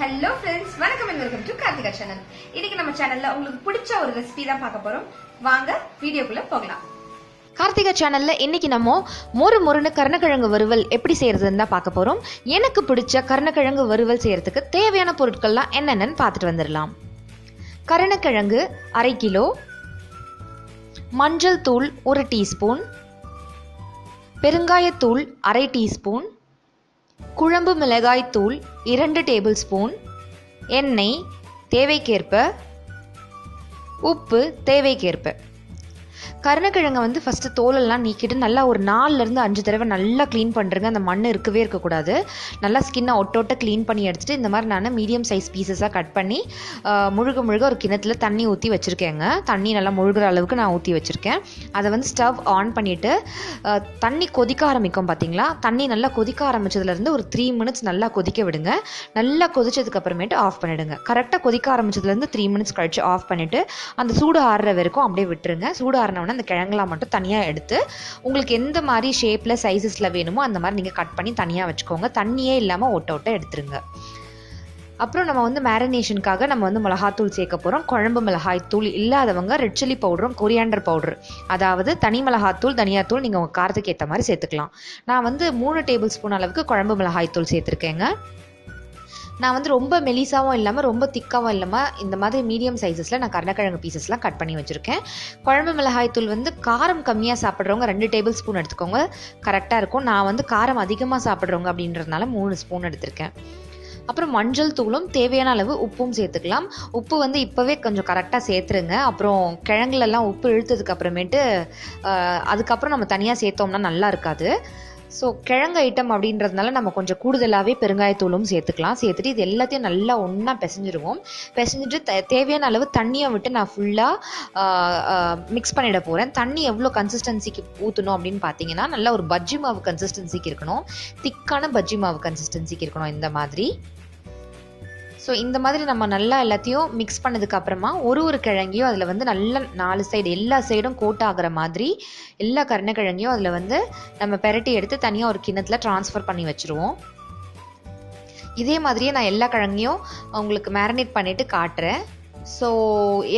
Hello friends, welcome to Karthikha Channel. இன்னைக்கு நம்ம சேனல்ல உங்களுக்கு பிடிச்ச ஒரு ரெசிபி தான் பார்க்க போறோம். வாங்க வீடியோக்குள்ள போகலாம். கார்த்திகா சேனல்ல இன்னைக்கு நம்ம மொறுன்னு கருணக்கிழங்கு வறுவல் எப்படி செய்யறதுன்னு தான் பார்க்க போறோம். எனக்கு பிடிச்ச கருணக்கிழங்கு வறுவல் செய்யறதுக்கு தேவையான பொருட்கள்லாம் என்னென்னு பார்த்துட்டு வந்துடலாம். கருணக்கிழங்கு 1/2 கிலோ, மஞ்சள் தூள் 1 டீஸ்பூன், பெருங்காயத்தூள் 1/2 டீஸ்பூன், குழம்பு மிளகாய் தூள் 2 டேபிள் ஸ்பூன், எண்ணெய் தேவைக்கேற்ப, உப்பு தேவைக்கேற்ப. கருணக்கிழங்கை வந்து ஃபஸ்ட்டு தோலெல்லாம் நீக்கிட்டு நல்லா ஒரு 4-5 தடவை நல்லா க்ளீன் பண்ணுறங்க. அந்த மண் இருக்கவே இருக்கக்கூடாது. நல்லா ஸ்கின்னை ஒட்டோட்ட க்ளீன் பண்ணி எடுத்துகிட்டு இந்த மாதிரி நான் மீடியம் சைஸ் பீசஸாக கட் பண்ணி முழுக ஒரு கிணத்துல தண்ணி ஊற்றி வச்சுருக்கேங்க. தண்ணி நல்லா முழுகிற அளவுக்கு நான் ஊற்றி வச்சுருக்கேன். அதை வந்து ஸ்டவ் ஆன் பண்ணிவிட்டு தண்ணி கொதிக்க ஆரம்பிக்கும் பார்த்தீங்களா. தண்ணி நல்லா கொதிக்க ஆரம்பித்ததுலேருந்து ஒரு 3 மினிட்ஸ் நல்லா கொதிக்க விடுங்க. நல்லா கொதிச்சதுக்கப்புறமேட்டு ஆஃப் பண்ணிவிடுங்க. கரெக்டாக கொதிக்க ஆரம்பித்ததுலேருந்து 3 மினிட்ஸ் கழிச்சு ஆஃப் பண்ணிவிட்டு அந்த சூடு ஆறுற வரைக்கும் அப்படியே விட்டுருங்க. சூடு ஆறினவொன்னே அந்த கிழங்குலாம் மட்டும் தனியாக எடுத்து உங்களுக்கு எந்த மாதிரி ஷேப்பில் சைஸஸில் வேணுமோ அந்த மாதிரி நீங்கள் கட் பண்ணி தனியாக வச்சுக்கோங்க. தண்ணியே இல்லாமல் ஓட்ட எடுத்துருங்க. அப்புறம் நம்ம வந்து மேரினேஷனுக்காக நம்ம வந்து மிளகாத்தூள் சேர்க்க போகிறோம். குழம்பு மிளகாய் தூள் இல்லாதவங்க ரெட் சில்லி பவுடரும் கொரியாண்டர் பவுடர், அதாவது தனி மிளகாத்தூள் தனியாத்தூள் நீங்கள் உங்கள் காரத்துக்கு ஏற்ற மாதிரி சேர்த்துக்கலாம். நான் வந்து 3 டேபிள் ஸ்பூன் அளவுக்கு குழம்பு மிளகாய் தூள் சேர்த்துருக்கேங்க. நான் வந்து ரொம்ப மெலிசாவும் இல்லாமல் ரொம்ப திக்காவும் இல்லாமல் இந்த மாதிரி மீடியம் சைஸஸில் நான் கருணக்கிழங்கு பீசஸ்லாம் கட் பண்ணி வச்சுருக்கேன். குழம்பு மிளகாய் தூள் வந்து காரம் கம்மியாக சாப்பிட்றவங்க 2 டேபிள் ஸ்பூன் எடுத்துக்கோங்க, கரெக்டாக இருக்கும். நான் வந்து காரம் அதிகமாக சாப்பிட்றவங்க அப்படின்றதுனால 3 ஸ்பூன் எடுத்திருக்கேன். அப்புறம் மஞ்சள் தூளும் தேவையான அளவு உப்பும் சேர்த்துக்கலாம். உப்பு வந்து இப்போவே கொஞ்சம் கரெக்டாக சேர்த்துருங்க. அப்புறம் கிழங்குலெல்லாம் உப்பு இழுத்ததுக்கு அப்புறமேட்டு அதுக்கப்புறம் நம்ம தனியாக சேர்த்தோம்னா நல்லா இருக்காது. ஸோ கிழங்கு ஐட்டம் அப்படின்றதுனால நம்ம கொஞ்சம் கூடுதலாகவே பெருங்காயத்தூளும் சேர்த்துக்கலாம். சேர்த்துட்டு இது எல்லாத்தையும் நல்லா ஒன்றா பிசைஞ்சிடுவோம். பிசைஞ்சிட்டு தேவையான அளவு தண்ணியை விட்டு நான் ஃபுல்லாக மிக்ஸ் பண்ணிட போகிறேன். தண்ணி எவ்வளோ கன்சிஸ்டன்சிக்கு ஊற்றணும் அப்படின்னு பார்த்தீங்கன்னா நல்லா ஒரு பஜ்ஜி மாவு கன்சிஸ்டன்சிக்கு இருக்கணும். திக்கான பஜ்ஜி மாவு கன்சிஸ்டன்சிக்கு இருக்கணும் இந்த மாதிரி. ஸோ இந்த மாதிரி நம்ம நல்லா எல்லாத்தையும் மிக்ஸ் பண்ணதுக்கு அப்புறமா ஒரு கிழங்கையும் அதில் வந்து நல்லா 4 சைடு எல்லா சைடும் கோட் ஆகிற மாதிரி எல்லா கருணக்கிழங்கையும் அதில் வந்து நம்ம பெரட்டி எடுத்து தனியாக ஒரு கிண்ணத்துல ட்ரான்ஸ்ஃபர் பண்ணி வச்சுருவோம். இதே மாதிரியே நான் எல்லா கிழங்கையும் உங்களுக்கு மேரினேட் பண்ணிவிட்டு காட்டுறேன். ஸோ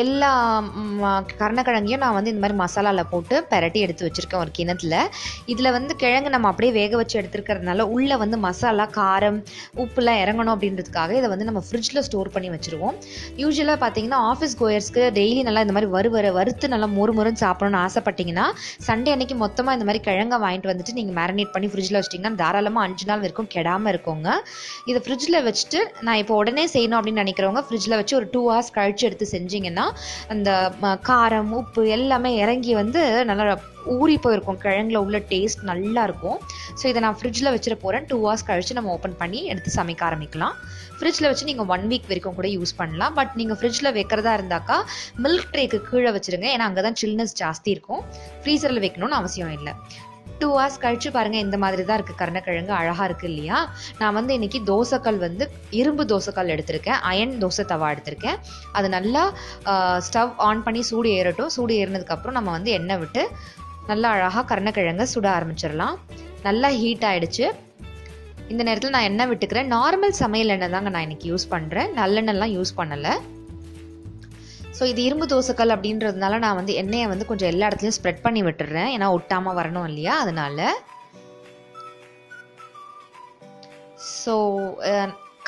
எல்லா கருணக்கிழங்கையும் நான் வந்து இந்த மாதிரி மசாலாவில் போட்டு பெரட்டி எடுத்து வச்சுருக்கேன் ஒரு கிணத்துல. இதில் வந்து கிழங்கு நம்ம அப்படியே வேக வச்சு எடுத்துருக்கிறதுனால உள்ளே வந்து மசாலா காரம் உப்புலாம் இறங்கணும் அப்படின்றதுக்காக இதை வந்து நம்ம ஃப்ரிட்ஜில் ஸ்டோர் பண்ணி வச்சுருவோம். யூஸ்வலாக பார்த்தீங்கன்னா ஆஃபீஸ் கோயர்ஸ்க்கு டெய்லி நல்லா இந்த மாதிரி வறுத்து நல்லா மொறுன்னு சாப்பிடணும்னு ஆசைப்பட்டீங்கன்னா சண்டே அன்னைக்கு மொத்தமாக இந்த மாதிரி கிழங்கை வாங்கிட்டு வந்துட்டு நீங்கள் மேரினேட் பண்ணி ஃப்ரிட்ஜில் வச்சிட்டிங்கன்னா தாராளமாக 5 நாள் வரைக்கும் கெடாமல் இருக்குங்க. இதை ஃப்ரிட்ஜில் வச்சுட்டு நான் இப்போ உடனே செய்யணும் அப்படின்னு நினைக்கிறவங்க ஃப்ரிட்ஜில் வச்சு ஒரு 2 hours கழிச்சு எடுத்து செஞ்சீங்கன்னா அந்த காரம் உப்பு எல்லாமே இறங்கி வந்து நல்லா ஊறி போயிருக்கும். கிழங்குல உள்ள டேஸ்ட் நல்லா இருக்கும். ஸோ இதை நான் ஃப்ரிட்ஜில் வச்சுட்டு போகிறேன். 2 hours கழிச்சு நம்ம ஓப்பன் பண்ணி எடுத்து சமைக்க ஆரம்பிக்கலாம். ஃப்ரிட்ஜில் வச்சு நீங்கள் 1 week வரைக்கும் கூட யூஸ் பண்ணலாம். பட் நீங்கள் ஃப்ரிட்ஜில் வைக்கிறதா இருந்தாக்கா மில்க் ட்ரேக்கு கீழே வச்சுருங்க. ஏன்னா அங்கே தான் சில்னஸ் ஜாஸ்தி இருக்கும். ஃப்ரீசரில் வைக்கணும்னு அவசியம் இல்லை. 2 hours கழிச்சு பாருங்கள் இந்த மாதிரி தான் இருக்குது. கருணக்கிழங்கு அழகாக இருக்குது இல்லையா. நான் வந்து இன்றைக்கி தோசைக்கல் வந்து இரும்பு தோசைக்கல் எடுத்திருக்கேன். அயன் தோசை தவா எடுத்திருக்கேன். அது நல்லா ஸ்டவ் ஆன் பண்ணி சூடு ஏறட்டும். சூடு ஏறினதுக்கப்புறம் நம்ம வந்து எண்ணெய் விட்டு நல்லா அழகாக கருணக்கிழங்கை சுட ஆரம்பிச்சிடலாம். நல்லா ஹீட் ஆகிடுச்சு. இந்த நேரத்தில் நான் எண்ணெய் விட்டுக்கிறேன். நார்மல் சமையல் எண்ணெய் தாங்க நான் இன்றைக்கி யூஸ் பண்ணுறேன். நல்லெண்ணெய்லாம் யூஸ் பண்ணலை. ஸோ இது இரும்பு தோசைக்கல் அப்படின்றதுனால நான் வந்து எண்ணெயை வந்து கொஞ்சம் எல்லா இடத்துலையும் ஸ்ப்ரெட் பண்ணி விட்டுறேன். ஏன்னா ஒட்டாமல் வரணும் இல்லையா, அதனால. ஸோ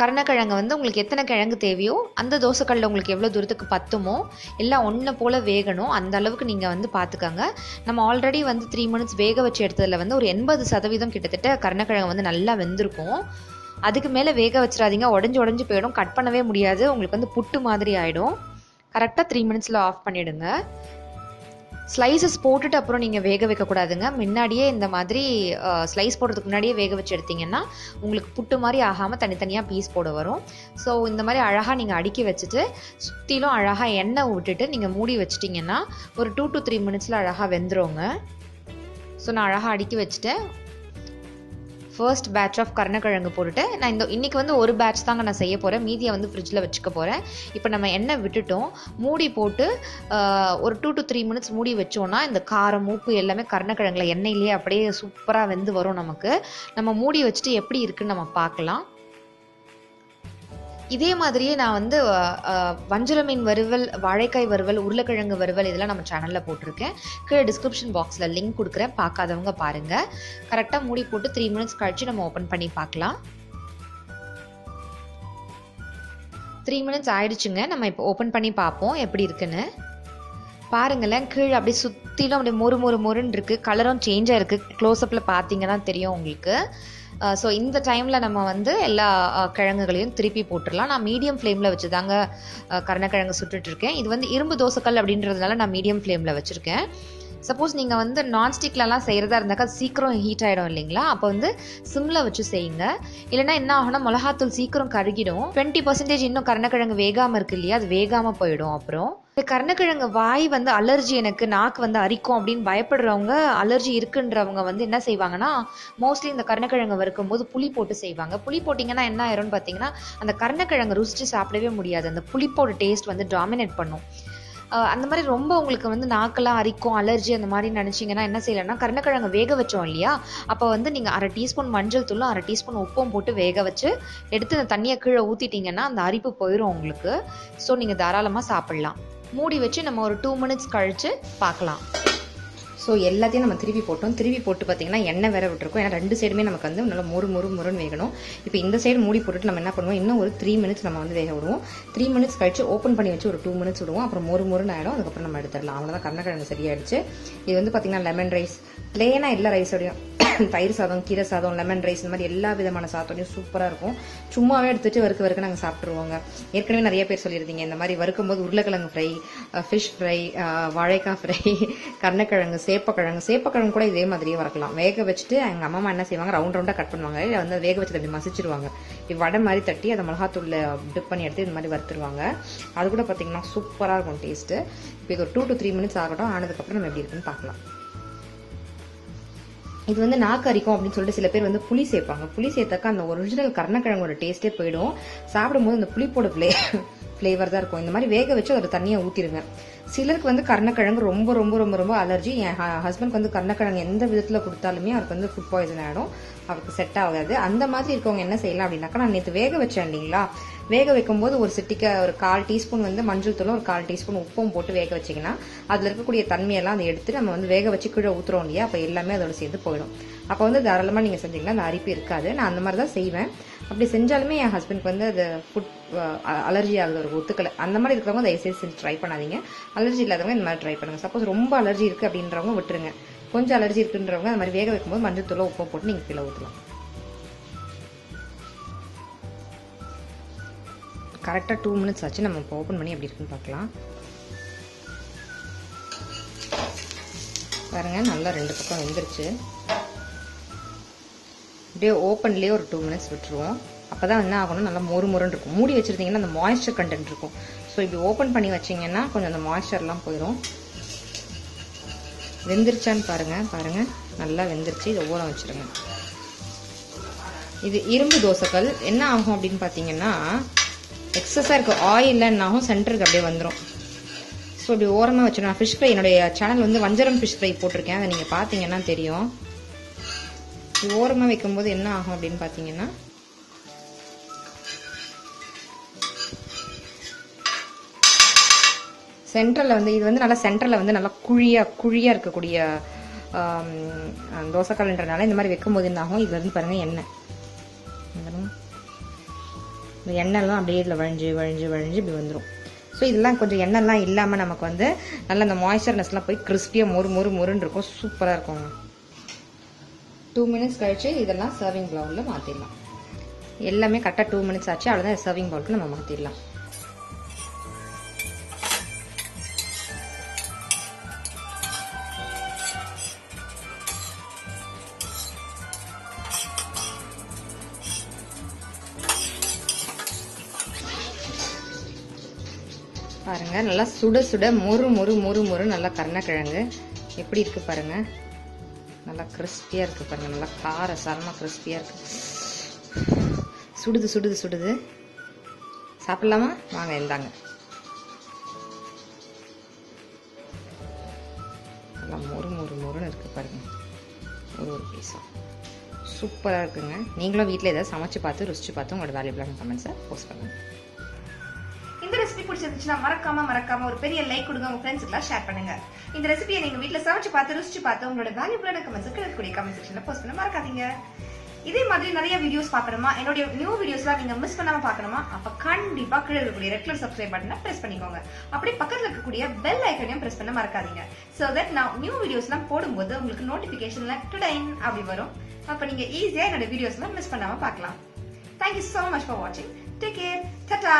கருணக்கிழங்கு வந்து உங்களுக்கு எத்தனை கிழங்கு தேவையோ அந்த தோசைக்கல்லில் உங்களுக்கு எவ்வளோ தூரத்துக்கு பத்துமோ எல்லாம் ஒன்று போல் வேகணும். அந்த அளவுக்கு நீங்கள் வந்து பார்த்துக்கோங்க. நம்ம ஆல்ரெடி வந்து 3 மினிட்ஸ் வேக வச்சு எடுத்ததில் வந்து ஒரு 80% கிட்டத்தட்ட கருணக்கிழங்கு வந்து நல்லா வெந்திருக்கும். அதுக்கு மேலே வேக வச்சிடாதீங்க. உடஞ்சி போயிடும். கட் பண்ணவே முடியாது. உங்களுக்கு வந்து புட்டு மாதிரி ஆகிடும். கரெக்டாக 3 மினிட்ஸில் ஆஃப் பண்ணிவிடுங்க. ஸ்லைசஸ் போட்டுட்டு அப்புறம் நீங்கள் வேக வைக்கக்கூடாதுங்க. முன்னாடியே இந்த மாதிரி ஸ்லைஸ் போடுறதுக்கு முன்னாடியே வேக வச்சு எடுத்திங்கன்னா உங்களுக்கு புட்டு மாதிரி ஆகாமல் தனித்தனியாக பீஸ் போட வரும். ஸோ இந்த மாதிரி அழகாக நீங்கள் அடுக்கி வச்சுட்டு சுற்றிலும் அழகாக எண்ணெய் விட்டுட்டு நீங்கள் மூடி வச்சிட்டிங்கன்னா ஒரு 2 to 3 மினிட்ஸில் அழகாக வெந்துருங்க. ஸோ நான் அழகாக அடுக்கி வச்சுட்டேன். ஃபர்ஸ்ட் பேட்ச் ஆஃப் கருணக்கிழங்கு போட்டுட்டு நான் இன்றைக்கி வந்து ஒரு பேட்ச் தாங்க நான் செய்ய போகிறேன். மீதியை வந்து ஃப்ரிட்ஜில் வச்சுக்க போகிறேன். இப்போ நம்ம எண்ணெய் விட்டுட்டோம். மூடி போட்டு ஒரு 2 to 3 மினிட்ஸ் மூடி வச்சோன்னா இந்த காரம் உப்பு எல்லாமே கருணக்கிழங்குல எண்ணெயிலேயே அப்படியே சூப்பராக வெந்து வரும். நம்ம மூடி வச்சுட்டு எப்படி இருக்குன்னு நம்ம பார்க்கலாம். இதே மாதிரியே நான் வந்து வஞ்சரம் மீன் வறுவல், வாழைக்காய் வறுவல், உருளைக்கிழங்கு வறுவல் இதெல்லாம் நம்ம சேனலில் போட்டிருக்கேன். கீழே டிஸ்கிரிப்ஷன் பாக்ஸில் லிங்க் கொடுக்குறேன், பார்க்காதவங்க பாருங்கள். கரெக்டாக மூடி போட்டு 3 மினிட்ஸ் கழித்து நம்ம ஓப்பன் பண்ணி பார்க்கலாம். 3 மினிட்ஸ் ஆயிடுச்சுங்க. நம்ம இப்போ ஓப்பன் பண்ணி பார்ப்போம் எப்படி இருக்குன்னு. பாருங்களேன், கீழே அப்படியே சுற்றிலும் அப்படியே மொறுன்னு இருக்குது. கலரும் சேஞ்ச் ஆகிருக்கு. க்ளோஸ்அப்பில் பார்த்தீங்கன்னா தெரியும் உங்களுக்கு. ஸோ இந்த டைமில் நம்ம வந்து எல்லா கிழங்குகளையும் திருப்பி போட்டுடலாம். நான் மீடியம் ஃப்ளேமில் வச்சு தாங்க கருணக்கிழங்கு சுட்டுட்ருக்கேன். இது வந்து இரும்பு தோசைக்கல் அப்படின்றதுனால நான் மீடியம் ஃப்ளேமில் வச்சுருக்கேன். சப்போஸ் நீங்கள் வந்து நான்ஸ்டிக்லலாம் செய்கிறதா இருந்தாக்கா சீக்கிரம் ஹீட் ஆகிடும் இல்லைங்களா, அப்போ வந்து சிம்மில் வச்சு செய்யுங்க. இல்லைனா என்ன ஆகும்னா மிளகாத்தூள் சீக்கிரம் கருகிடும். 20% இன்னும் கருணக்கிழங்கு வேகாமல் இருக்கு இல்லையா, அது வேகாமல் போயிடும். அப்புறம் இந்த கருணக்கிழங்கு வாய் வந்து அலர்ஜி, எனக்கு நாக்கு வந்து அரிக்கும் அப்படின்னு பயப்படுறவங்க, அலர்ஜி இருக்குன்றவங்க வந்து என்ன செய்வாங்கன்னா, மோஸ்ட்லி இந்த கருணக்கிழங்கு வறுக்கும் போது புளி போட்டு செய்வாங்க. புளி போட்டிங்கன்னா என்ன ஆயிரும்னு பார்த்தீங்கன்னா, அந்த கருணக்கிழங்கு ருசிச்சு சாப்பிடவே முடியாது. அந்த புளிப்போட டேஸ்ட் வந்து டாமினேட் பண்ணும். அந்த மாதிரி ரொம்ப உங்களுக்கு வந்து நாக்கெல்லாம் அரிக்கும், அலர்ஜி அந்த மாதிரி நினச்சிங்கன்னா என்ன செய்யலைன்னா, கருணக்கிழங்கு வேக வச்சோம் இல்லையா, அப்போ வந்து நீங்கள் 1/2 டீஸ்பூன் மஞ்சள் தூளும் 1/2 டீஸ்பூன் உப்பும் போட்டு வேக வச்சு எடுத்து அந்த தண்ணியை கீழே ஊற்றிட்டிங்கன்னா அந்த அரிப்பு போயிடும் உங்களுக்கு. ஸோ நீங்கள் தாராளமாக சாப்பிட்லாம். மூடி வச்சு நம்ம ஒரு 2 மினிட்ஸ் கழித்து பார்க்கலாம். ஸோ எல்லாத்தையும் நம்ம திருப்பி போட்டு பார்த்தீங்கன்னா எண்ணெய் வேற விட்டுருக்கோம். ஏன்னா 2 சைடுமே நமக்கு வந்து நல்லா முறுன்னு வேகணும். இப்போ இந்த சைடு மூடி போட்டுட்டு நம்ம என்ன பண்ணுவோம், இன்னும் ஒரு 3 மினிட்ஸ் நம்ம வந்து வேக விடுவோம். 3 மினிட்ஸ் கழிச்சு ஓப்பன் பண்ணி வச்சு ஒரு 2 மினிட்ஸ் விடுவோம். அப்புறம் மொறுன்னு ஆகிடும். அதுக்கப்புறம் நம்ம எடுத்துடலாம். அவ்வளோதான், கருணக்கிழங்கு சரியாயிடுச்சு. இது வந்து பார்த்தீங்கன்னா லெமன் ரைஸ், பிளேனாக எல்லா ரைஸோடையும் தயிர் சாதம், கீரை சாதம், லெமன் ரைஸ், இந்த மாதிரி எல்லா விதமான சாதத்தோடையும் சூப்பராக இருக்கும். சும்மாவே எடுத்துட்டு வறுக்க நாங்கள் சாப்பிட்ருவோங்க. ஏற்கனவே நிறைய பேர் சொல்லியிருந்தீங்க இந்த மாதிரி வறுக்கும் போது உருளைக்கிழங்கு ஃப்ரை, ஃபிஷ் ஃப்ரை, வாழைக்காய் ஃப்ரை, கருணக்கிழங்கு, சேப்பக்கிழங்கு கூட இதே மாதிரியே வறுக்கலாம். வேக வச்சுட்டு எங்கள் அம்மா என்ன செய்வாங்க, ரவுண்டாக கட் பண்ணுவாங்க. இல்லை வந்து வேக வச்சு அப்படி மசிச்சிருவாங்க. இப்படி வடை மாதிரி தட்டி அதை மிளகாத்தூளில் டிப் பண்ணி எடுத்து இந்த மாதிரி வறுத்துருவாங்க. அது கூட பார்த்தீங்கன்னா சூப்பராக இருக்கும் டேஸ்ட்டு. இப்போ இது ஒரு 2 to 3 மினிட்ஸ் ஆகட்டும். ஆனதுக்கப்புறம் நம்ம எப்படி இருக்குன்னு பார்க்கலாம். இது வந்து நாக்கு அரிக்கும் அப்படின்னு சொல்லிட்டு சில பேர் வந்து புளி சேர்ப்பாங்க. புளி சேர்த்தாக்கா அந்த ஒரிஜினல் கருணக்கிழங்கோட டேஸ்ட்டே போயிடும். சாப்பிடும்போது அந்த புளிப்போட ஃப்ளேவர் தான் இருக்கும். இந்த மாதிரி வேக வச்சு ஒரு தண்ணியை ஊற்றிடுங்க. சிலருக்கு வந்து கருணக்கிழங்கு ரொம்ப ரொம்ப ரொம்ப ரொம்ப அலர்ஜி. என் ஹஸ்பண்ட்க்கு வந்து கருணக்கிழங்கு எந்த விதத்தில் கொடுத்தாலுமே அவருக்கு வந்து ஃபுட் பாய்சன் ஆகிடும், அவருக்கு செட் ஆகாது. அந்த மாதிரி இருக்கவங்க என்ன செய்யலாம் அப்படின்னாக்கா, நான் நேற்று வேக வச்சேன் இல்லைங்களா, வேக வைக்கும்போது ஒரு சிட்டிக்க ஒரு 1/4 டீஸ்பூன் வந்து மஞ்சள் தூளும் ஒரு 1/4 டீஸ்பூன் உப்பும் போட்டு வேக வச்சிங்கன்னா அதில் இருக்கக்கூடிய தன்மையெல்லாம் அதை எடுத்து நம்ம வந்து வேக வச்சு கீழே ஊற்றுறோம் இல்லையா, அப்போ எல்லாமே அதோட சேர்ந்து போயிடும். அப்போ வந்து தாராளமாக நீங்கள் செஞ்சீங்கன்னா அந்த அரிப்பு இருக்காது. நான் அந்த மாதிரி தான் செய்வேன். அப்படி செஞ்சாலுமே என் ஹஸ்பண்ட்க்கு வந்து அது ஃபுட் அலர்ஜி ஆகுது, ஒரு ஒத்துக்கலை. அந்த மாதிரி இருக்கிறவங்க தயவுசெய்து செஞ்சு ட்ரை பண்ணாதீங்க. அலர்ஜி இல்லாதவங்க இந்த மாதிரி ட்ரை பண்ணுங்க. சப்போஸ் ரொம்ப அலர்ஜி இருக்குது அப்படின்றவங்க விட்டுருங்க. கொஞ்சம் அலர்ஜி இருக்குன்றவங்க அந்த மாதிரி வேக வைக்கும்போது மஞ்சள் தூளோ உப்பை போட்டு நீங்கள் கீழே ஊற்றலாம். கரெக்டாக 2 மினிட்ஸ் ஆச்சு. நம்ம இப்போ ஓப்பன் பண்ணி எப்படி இருக்குன்னு பார்க்கலாம். பாருங்க, நல்லா 2 பக்கம் வெந்துருச்சு. அப்படியே ஓப்பன்லேயே ஒரு 2 மினிட்ஸ் விட்டுருவோம். அப்போ தான் என்ன ஆகணும், நல்லா மொறுன்னு இருக்கும். மூடி வச்சுருந்தீங்கன்னா அந்த மாய்ஸ்சர் கண்டென்ட் இருக்கும். ஸோ இப்படி ஓப்பன் பண்ணி வச்சிங்கன்னா கொஞ்சம் அந்த மாய்ஸ்சர்லாம் போயிடும். வெந்துருச்சான்னு பாருங்கள், நல்லா வெந்துருச்சு. இதை ஓரம் வச்சுருங்க. இது இரும்பு தோசைக்கல். என்ன ஆகும் அப்படின்னு பார்த்தீங்கன்னா, எக்ஸஸாக இருக்குது ஆயில் என்ன ஆகும், சென்டருக்கு அப்படியே வந்துடும். ஸோ இப்படி ஓரமாக வச்சிடும். நான் ஃபிஷ் ஃப்ரை, என்னுடைய சேனல் வந்து வஞ்சரம் ஃபிஷ் ஃப்ரை போட்டிருக்கேன், அதை நீங்கள் பார்த்தீங்கன்னா தெரியும். இது ஓரமாக வைக்கும்போது என்ன ஆகும் அப்படின்னு பார்த்தீங்கன்னா, சென்டரில் வந்து இது வந்து நல்லா சென்டரில் வந்து நல்லா குழியாக இருக்கக்கூடிய தோசைக்கல்ன்றனால இந்த மாதிரி வைக்கும்போது என்ன ஆகும், இது வந்து பாருங்கள் எண்ணெய், இந்த எண்ணெய்லாம் அப்படியே இதில் வழிஞ்சு இப்படி வந்துடும். ஸோ இதெல்லாம் கொஞ்சம் எண்ணெய்லாம் இல்லாமல் நமக்கு வந்து நல்லா அந்த மாய்ஸ்சர்னஸ்லாம் போய் கிறிஸ்பியாக மொறுன்னு இருக்கும். சூப்பராக இருக்குங்க. 2 மினிட்ஸ் கழிச்சு இதெல்லாம் சர்விங் பவுலில் மாற்றிடலாம். எல்லாமே கரெக்டாக 2 மினிட்ஸ் ஆச்சு. அவ்வளோதான், சர்விங் பவுலுக்கு நம்ம மாற்றிடலாம். பாருங்க, நல்லா சுட மொறு நல்லா கருணக்கிழங்கு எப்படி இருக்கு பாருங்க. நல்லா கிறிஸ்பியா இருக்கு பாருங்க. நல்லா காரசாரமா கிறிஸ்பியா இருக்கு. சுடுது. சாப்பிடலாமா? வாங்க, இந்தாங்க. நல்லா மொறுன்னு இருக்கு பாருங்க. ஒரு பீஸும் சூப்பராக இருக்குங்க. நீங்களும் வீட்டில் ஏதாவது சமைச்சு பார்த்து ருசிச்சு பார்த்து உங்களோட வேல்யூபிளான கமெண்ட்ஸை போஸ்ட் பண்ணுங்க. பிடிச்சிருந்துச்சுன்னா மறக்காம ஒரு பெரிய லைக் கொடுங்க, உங்க ஃப்ரெண்ட்ஸ்க்குலாம் ஷேர் பண்ணுங்க. இந்த ரெசிபியை நீங்க வீட்ல சமைச்சு பார்த்து ருசிச்சு பார்த்து உங்களோட வேல்யூபிளான கமெண்ட்ஸ் கீழே கமெண்ட் செக்ஷன்ல போஸ்ட் பண்ண மறக்காதீங்க. இதே மாதிரி நிறைய வீடியோஸ் பார்க்கணுமா, என்னோட நியூ வீடியோஸ்லாம் நீங்க மிஸ் பண்ணாம பார்க்கணுமா, அப்ப கண்டிப்பா கீழே இருக்கக்கூடிய ரெட் கலர் சப்ஸ்கிரைப் பட்டனை பிரஸ் பண்ணிக்கோங்க. அப்படியே பக்கத்துல இருக்கக்கூடிய பெல் ஐக்கனையும் பிரஸ் பண்ண மறக்காதீங்க. சோ தட் நான் நியூ வீடியோஸ்லாம் போடும்போது உங்களுக்கு நோட்டிபிகேஷன்ல டுடைன் அப்படி வரும். அப்ப நீங்க ஈஸியா என்னோட வீடியோஸ்லாம் மிஸ் பண்ணாம பார்க்கலாம். Thank you so much for watching. Take care. Ta-ta.